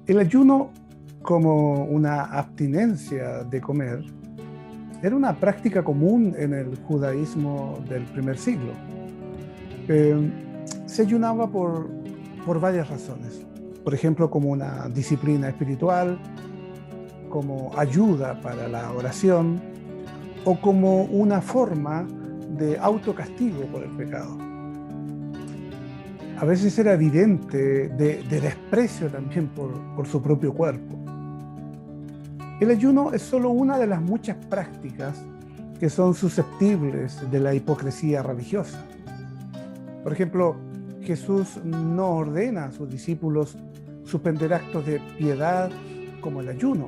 El ayuno, como una abstinencia de comer, era una práctica común en el judaísmo del primer siglo. Eh, Se ayunaba por varias razones. Por ejemplo, como una disciplina espiritual, como ayuda para la oración o como una forma de autocastigo por el pecado. A veces era evidente de desprecio también por su propio cuerpo. El ayuno es solo una de las muchas prácticas que son susceptibles de la hipocresía religiosa. Por ejemplo, Jesús no ordena a sus discípulos suspender actos de piedad como el ayuno,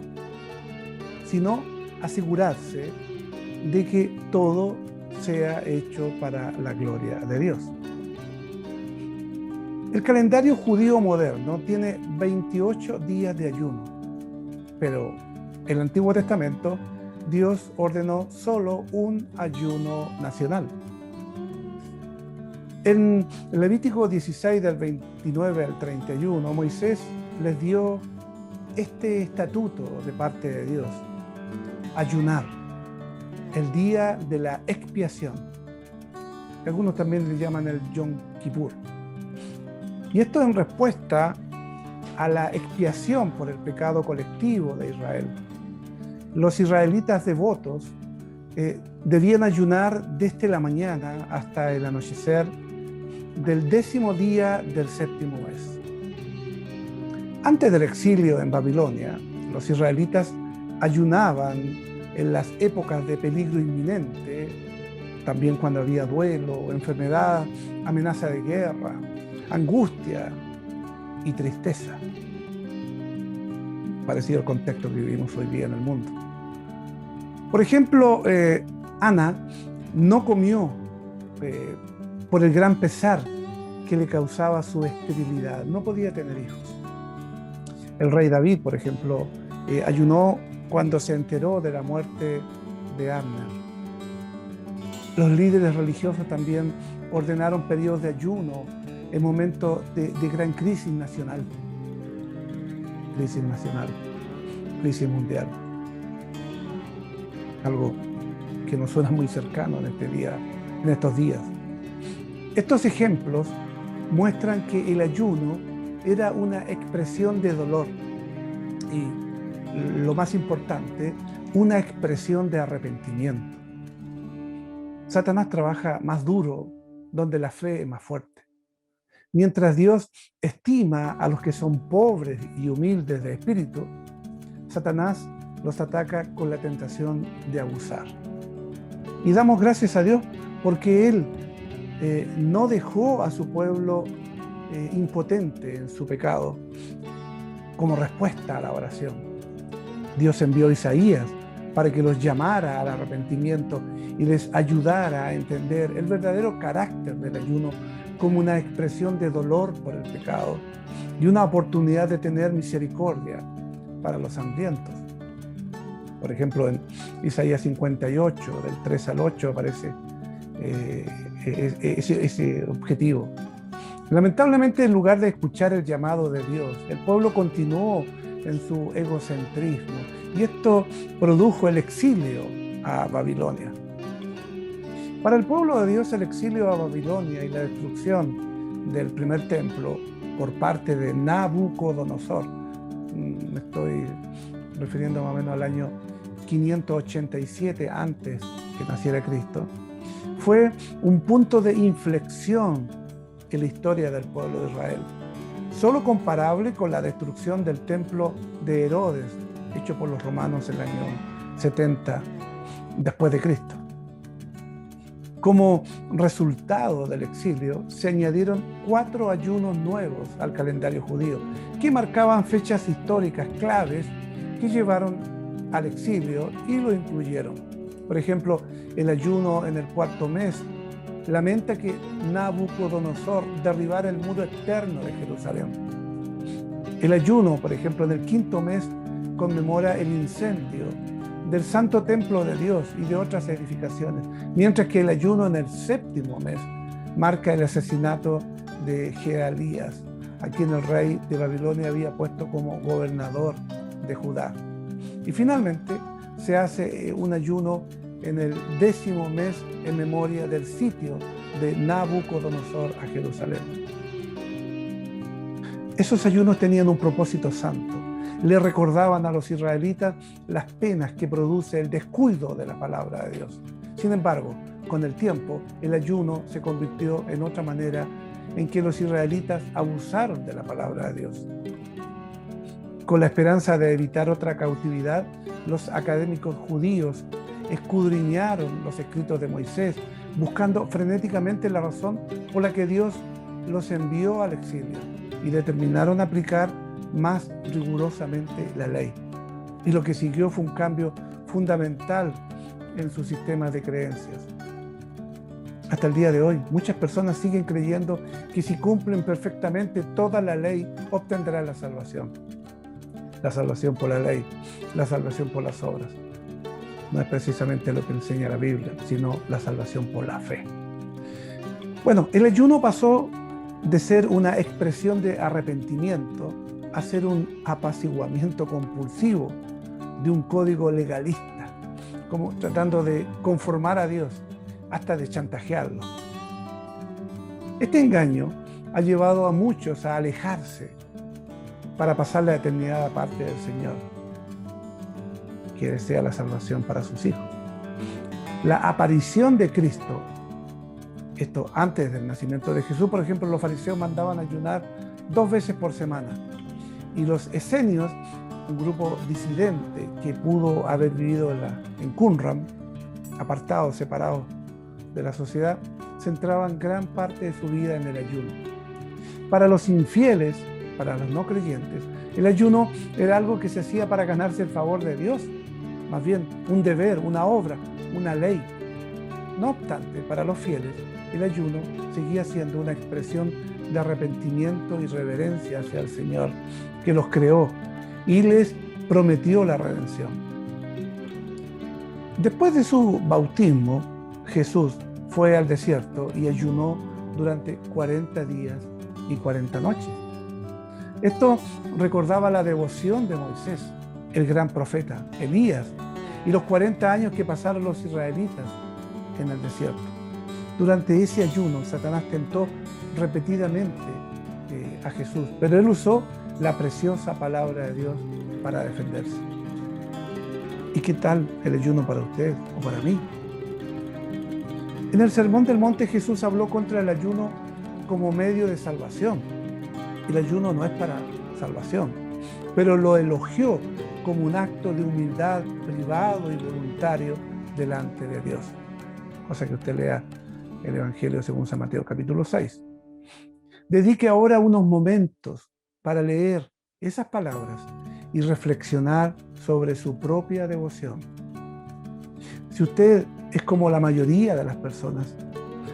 sino asegurarse de que todo sea hecho para la gloria de Dios. El calendario judío moderno tiene 28 días de ayuno, pero en el Antiguo Testamento Dios ordenó solo un ayuno nacional. En Levítico 16, del 29 al 31, Moisés les dio este estatuto de parte de Dios: ayunar el día de la expiación. Algunos también le llaman el Yom Kippur. Y esto en respuesta a la expiación por el pecado colectivo de Israel. Los israelitas devotos debían ayunar desde la mañana hasta el anochecer del 10º día del 7º mes. Antes del exilio en Babilonia, los israelitas ayunaban en las épocas de peligro inminente, también cuando había duelo, enfermedad, amenaza de guerra, angustia y tristeza, parecido al contexto que vivimos hoy día en el mundo. Por ejemplo, Ana no comió por el gran pesar que le causaba su esterilidad. No podía tener hijos. El rey David, por ejemplo, ayunó cuando se enteró de la muerte de Abner. Los líderes religiosos también ordenaron periodos de ayuno en momentos de gran crisis nacional, crisis mundial. Algo que nos suena muy cercano en estos días. Estos ejemplos muestran que el ayuno era una expresión de dolor y, lo más importante, una expresión de arrepentimiento. Satanás trabaja más duro donde la fe es más fuerte. Mientras Dios estima a los que son pobres y humildes de espíritu, Satanás los ataca con la tentación de abusar. Y damos gracias a Dios porque Él no dejó a su pueblo impotente en su pecado como respuesta a la oración. Dios envió a Isaías para que los llamara al arrepentimiento y les ayudara a entender el verdadero carácter del ayuno como una expresión de dolor por el pecado y una oportunidad de tener misericordia para los hambrientos. Por ejemplo, en Isaías 58, del 3 al 8, aparece ese objetivo. Lamentablemente, en lugar de escuchar el llamado de Dios, el pueblo continuó en su egocentrismo y esto produjo el exilio a Babilonia. Para el pueblo de Dios, el exilio a Babilonia y la destrucción del primer templo por parte de Nabucodonosor, me estoy refiriendo más o menos al año 587 antes que naciera Cristo, fue un punto de inflexión en la historia del pueblo de Israel, solo comparable con la destrucción del templo de Herodes, hecho por los romanos en el año 70 después de Cristo. Como resultado del exilio, se añadieron 4 ayunos nuevos al calendario judío, que marcaban fechas históricas claves que llevaron al exilio y lo incluyeron. Por ejemplo, el ayuno en el 4º mes lamenta que Nabucodonosor derribara el muro externo de Jerusalén. El ayuno, por ejemplo, en el 5º mes conmemora el incendio del Santo Templo de Dios y de otras edificaciones, mientras que el ayuno en el 7º mes marca el asesinato de Gedalías, a quien el rey de Babilonia había puesto como gobernador de Judá. Y finalmente se hace un ayuno en el 10º mes en memoria del sitio de Nabucodonosor a Jerusalén. Esos ayunos tenían un propósito santo. Le recordaban a los israelitas las penas que produce el descuido de la palabra de Dios. Sin embargo, con el tiempo, el ayuno se convirtió en otra manera en que los israelitas abusaron de la palabra de Dios. Con la esperanza de evitar otra cautividad, los académicos judíos escudriñaron los escritos de Moisés, buscando frenéticamente la razón por la que Dios los envió al exilio, y determinaron aplicar más rigurosamente la ley. Y lo que siguió fue un cambio fundamental en su sistema de creencias. Hasta el día de hoy, muchas personas siguen creyendo que si cumplen perfectamente toda la ley, obtendrán la salvación. La salvación por la ley, la salvación por las obras. No es precisamente lo que enseña la Biblia, sino la salvación por la fe. Bueno, el ayuno pasó de ser una expresión de arrepentimiento a ser un apaciguamiento compulsivo de un código legalista, como tratando de conformar a Dios, hasta de chantajearlo. Este engaño ha llevado a muchos a alejarse para pasar la eternidad aparte del Señor, que desea la salvación para sus hijos. La aparición de Cristo, esto antes del nacimiento de Jesús, por ejemplo, los fariseos mandaban ayunar 2 veces por semana, y los esenios, un grupo disidente que pudo haber vivido en Qumran, apartados, separados de la sociedad, centraban gran parte de su vida en el ayuno. Para los infieles, para los no creyentes, el ayuno era algo que se hacía para ganarse el favor de Dios, más bien un deber, una obra, una ley. No obstante, para los fieles, el ayuno seguía siendo una expresión de arrepentimiento y reverencia hacia el Señor, que los creó y les prometió la redención. Después de su bautismo, Jesús fue al desierto y ayunó durante 40 días y 40 noches. Esto recordaba la devoción de Moisés, el gran profeta, Elías, y los 40 años que pasaron los israelitas en el desierto. Durante ese ayuno, Satanás tentó repetidamente a Jesús, pero él usó la preciosa palabra de Dios para defenderse. ¿Y qué tal el ayuno para usted o para mí? En el Sermón del Monte, Jesús habló contra el ayuno como medio de salvación. El ayuno no es para salvación, pero lo elogió como un acto de humildad privado y voluntario delante de Dios. Cosa que usted lea el Evangelio según San Mateo capítulo 6. Dedique ahora unos momentos para leer esas palabras y reflexionar sobre su propia devoción. Si usted es como la mayoría de las personas,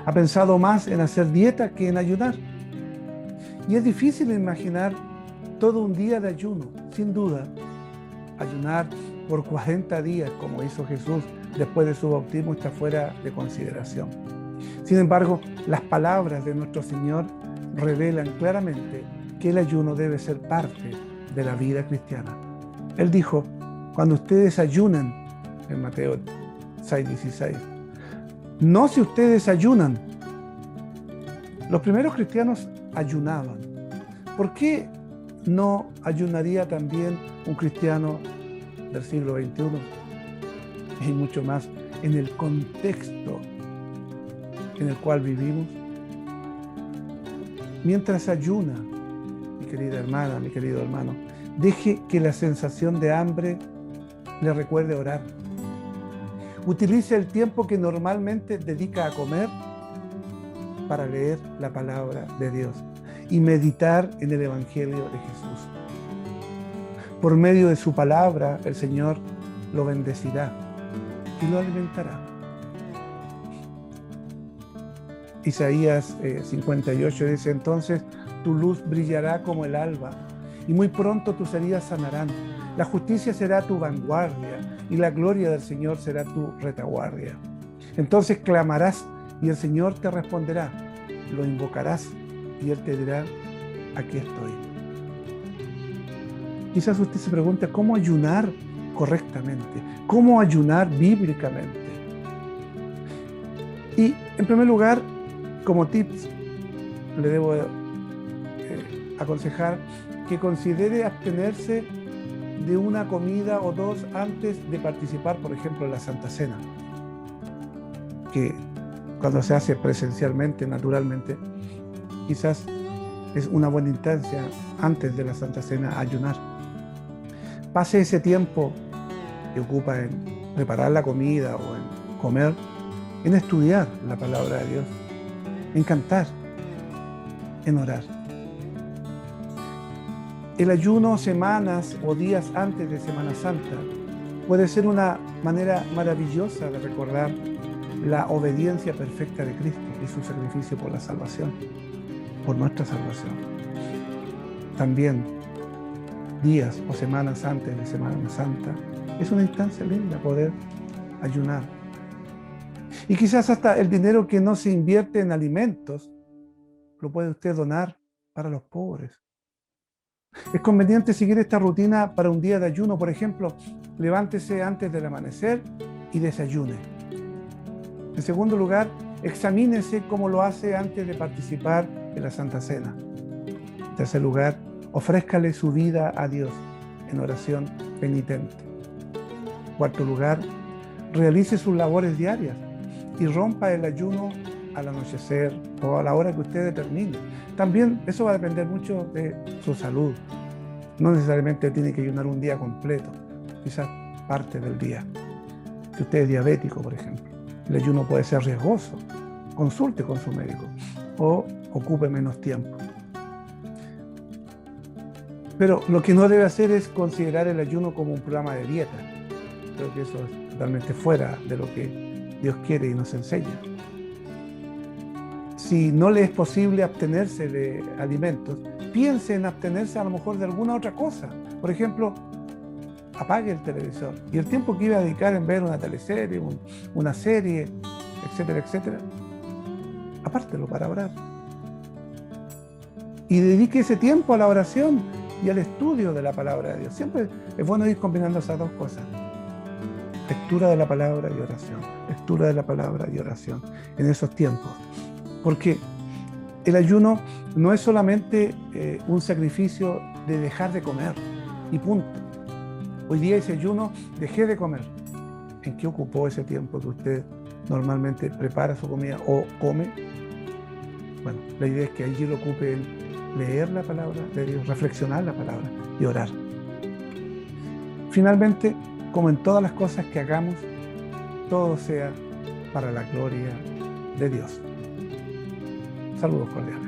ha pensado más en hacer dieta que en ayunar. Y es difícil imaginar todo un día de ayuno. Sin duda, ayunar por 40 días, como hizo Jesús después de su bautismo, está fuera de consideración. Sin embargo, las palabras de nuestro Señor revelan claramente que el ayuno debe ser parte de la vida cristiana. Él dijo, cuando ustedes ayunan, en Mateo 6:16, no si ustedes ayunan. Los primeros cristianos ayunaban. ¿Por qué no ayunaría también un cristiano del siglo XXI? Y mucho más en el contexto en el cual vivimos. Mientras ayuna, mi querida hermana, mi querido hermano, deje que la sensación de hambre le recuerde orar. Utilice el tiempo que normalmente dedica a comer para leer la palabra de Dios y meditar en el Evangelio de Jesús. Por medio de su palabra, el Señor lo bendecirá y lo alimentará. Isaías 58 dice, entonces tu luz brillará como el alba y muy pronto tus heridas sanarán. La justicia será tu vanguardia y la gloria del Señor será tu retaguardia. Entonces clamarás y el Señor te responderá. Lo invocarás y Él te dirá, aquí estoy. Quizás usted se pregunte cómo ayunar correctamente, cómo ayunar bíblicamente. Y en primer lugar, como tips, le debo aconsejar que considere abstenerse de una comida o dos antes de participar, por ejemplo, en la Santa Cena, que cuando se hace presencialmente, naturalmente, quizás es una buena instancia antes de la Santa Cena ayunar. Pase ese tiempo que ocupa en preparar la comida o en comer, en estudiar la palabra de Dios, en cantar, en orar. El ayuno semanas o días antes de Semana Santa puede ser una manera maravillosa de recordar la obediencia perfecta de Cristo y su sacrificio por la salvación, por nuestra salvación. También días o semanas antes de Semana Santa es una instancia linda poder ayunar. Y quizás hasta el dinero que no se invierte en alimentos lo puede usted donar para los pobres. Es conveniente seguir esta rutina para un día de ayuno. Por ejemplo, levántese antes del amanecer y desayune. En segundo lugar, examínese cómo lo hace antes de participar en la Santa Cena. En tercer lugar, ofrézcale su vida a Dios en oración penitente. En cuarto lugar, realice sus labores diarias y rompa el ayuno al anochecer o a la hora que usted determine. También eso va a depender mucho de su salud. No necesariamente tiene que ayunar un día completo, quizás parte del día. Si usted es diabético, por ejemplo, el ayuno puede ser riesgoso. Consulte con su médico o ocupe menos tiempo. Pero lo que no debe hacer es considerar el ayuno como un programa de dieta. Creo que eso es totalmente fuera de lo que Dios quiere y nos enseña. Si no le es posible abstenerse de alimentos, piense en abstenerse a lo mejor de alguna otra cosa. Por ejemplo, apague el televisor y el tiempo que iba a dedicar en ver una teleserie, una serie, etcétera, etcétera, apártelo para orar. Y dedique ese tiempo a la oración y al estudio de la palabra de Dios. Siempre es bueno ir combinando esas dos cosas. Lectura de la palabra y oración. Lectura de la palabra y oración en esos tiempos. Porque el ayuno no es solamente un sacrificio de dejar de comer y punto. Hoy día ese ayuno, dejé de comer. ¿En qué ocupó ese tiempo que usted normalmente prepara su comida o come? Bueno, la idea es que allí lo ocupe en leer la palabra de Dios, reflexionar la palabra y orar. Finalmente, como en todas las cosas que hagamos, todo sea para la gloria de Dios. Saludos cordiales.